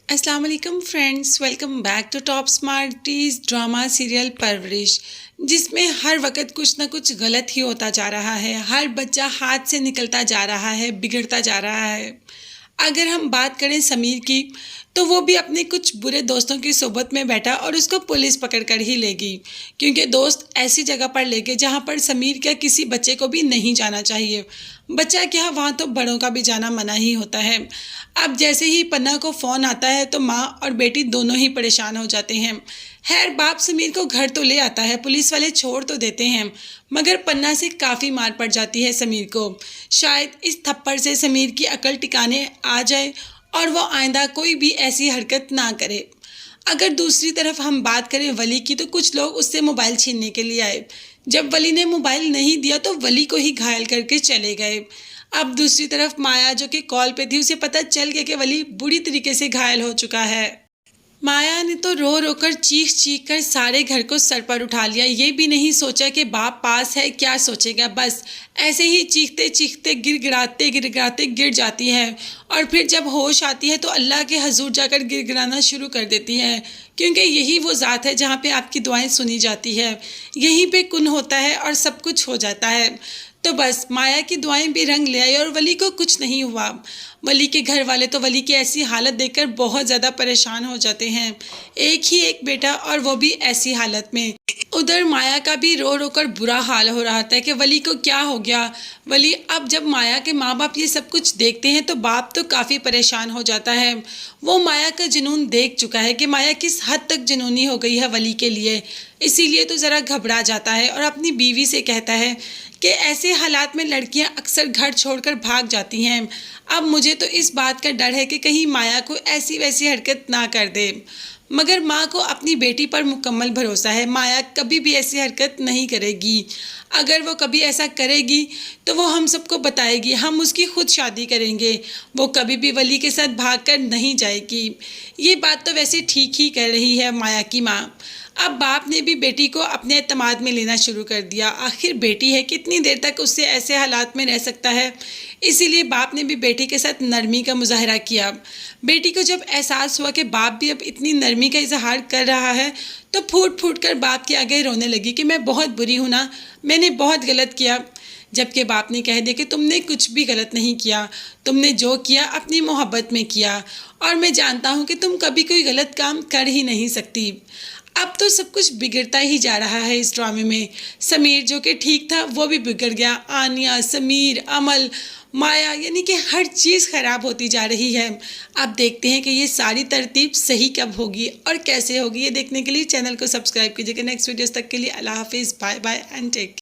अस्सलाम वालेकुम friends, welcome back to top smarties drama serial Parvarish, जिसमें हर वक्त कुछ ना कुछ गलत ही होता जा रहा है। हर बच्चा हाथ से निकलता जा रहा है, बिगड़ता जा रहा है। अगर हम बात करें समीर की, तो वो भी अपने कुछ बुरे दोस्तों की सोबत में बैठा और उसको पुलिस पकड़ कर ही लेगी, क्योंकि दोस्त ऐसी जगह पर ले गए जहाँ पर समीर क्या किसी बच्चे को भी नहीं जाना चाहिए। बच्चा क्या, वहाँ तो बड़ों का भी जाना मना ही होता है। अब जैसे ही पन्ना को फ़ोन आता है तो माँ और बेटी दोनों ही परेशान हो जाते हैं। खैर, बाप समीर को घर तो ले आता है, पुलिस वाले छोड़ तो देते हैं, मगर पन्ना से काफ़ी मार पड़ जाती है समीर को। शायद इस थप्पड़ से समीर की अकल टिकाने आ जाए और वो आइंदा कोई भी ऐसी हरकत ना करे। अगर दूसरी तरफ हम बात करें वली की, तो कुछ लोग उससे मोबाइल छीनने के लिए आए। जब वली ने मोबाइल नहीं दिया तो वली को ही घायल करके चले गए। अब दूसरी तरफ माया, जो कि कॉल पे थी, उसे पता चल गया कि वली बुरी तरीके से घायल हो चुका है। माया ने तो रो रो कर, चीख चीख कर सारे घर को सर पर उठा लिया। ये भी नहीं सोचा कि बाप पास है, क्या सोचेगा। बस ऐसे ही चीखते चीखते, गिड़गिड़ाते गिड़गिड़ाते गिर जाती है। और फिर जब होश आती है तो अल्लाह के हजूर जाकर गिड़गिड़ाना शुरू कर देती है, क्योंकि यही वो ज़ात है जहाँ पे आपकी दुआएं सुनी जाती है। यहीं पे कुन होता है और सब कुछ हो जाता है। तो बस माया की दुआएं भी रंग ले आई और वली को कुछ नहीं हुआ। वली के घर वाले तो वली की ऐसी हालत देखकर बहुत ज़्यादा परेशान हो जाते हैं। एक ही एक बेटा और वो भी ऐसी हालत में। उधर माया का भी रो रो कर बुरा हाल हो रहा था कि वली को क्या हो गया। वली, अब जब माया के माँ बाप ये सब कुछ देखते हैं तो बाप तो काफ़ी परेशान हो जाता है। वो माया का जुनून देख चुका है कि माया किस हद तक जुनूनी हो गई है वली के लिए। इसीलिए तो ज़रा घबरा जाता है और अपनी बीवी से कहता है कि ऐसे हालात में लड़कियां अक्सर घर छोड़कर भाग जाती हैं। अब मुझे तो इस बात का डर है कि कहीं माया को ऐसी वैसी हरकत ना कर दे। मगर माँ को अपनी बेटी पर मुकम्मल भरोसा है, माया कभी भी ऐसी हरकत नहीं करेगी। अगर वो कभी ऐसा करेगी तो वो हम सबको बताएगी, हम उसकी खुद शादी करेंगे। वो कभी भी वली के साथ भागकर नहीं जाएगी। ये बात तो वैसे ठीक ही कर रही है माया की माँ। अब बाप ने भी बेटी को अपने एतमाद में लेना शुरू कर दिया। आखिर बेटी है, कितनी देर तक उससे ऐसे हालात में रह सकता है। इसीलिए बाप ने भी बेटी के साथ नरमी का मुजाहरा किया। बेटी को जब एहसास हुआ कि बाप भी अब इतनी नरमी का इजहार कर रहा है, तो फूट फूट कर बाप के आगे रोने लगी कि मैं बहुत बुरी हूँ ना, मैंने बहुत गलत किया। जबकि बाप ने कह दिया कि तुमने कुछ भी गलत नहीं किया, तुमने जो किया अपनी मोहब्बत में किया, और मैं जानता हूँ कि तुम कभी कोई गलत काम कर ही नहीं सकती। अब तो सब कुछ बिगड़ता ही जा रहा है इस ड्रामे में। समीर जो कि ठीक था वो भी बिगड़ गया। आनिया, समीर, अमल, माया, यानी कि हर चीज़ ख़राब होती जा रही है। अब देखते हैं कि ये सारी तरतीब सही कब होगी और कैसे होगी। ये देखने के लिए चैनल को सब्सक्राइब कीजिएगा। नेक्स्ट वीडियोस तक के लिए अल्लाह हाफिज़, बाय बाय एंड टेक।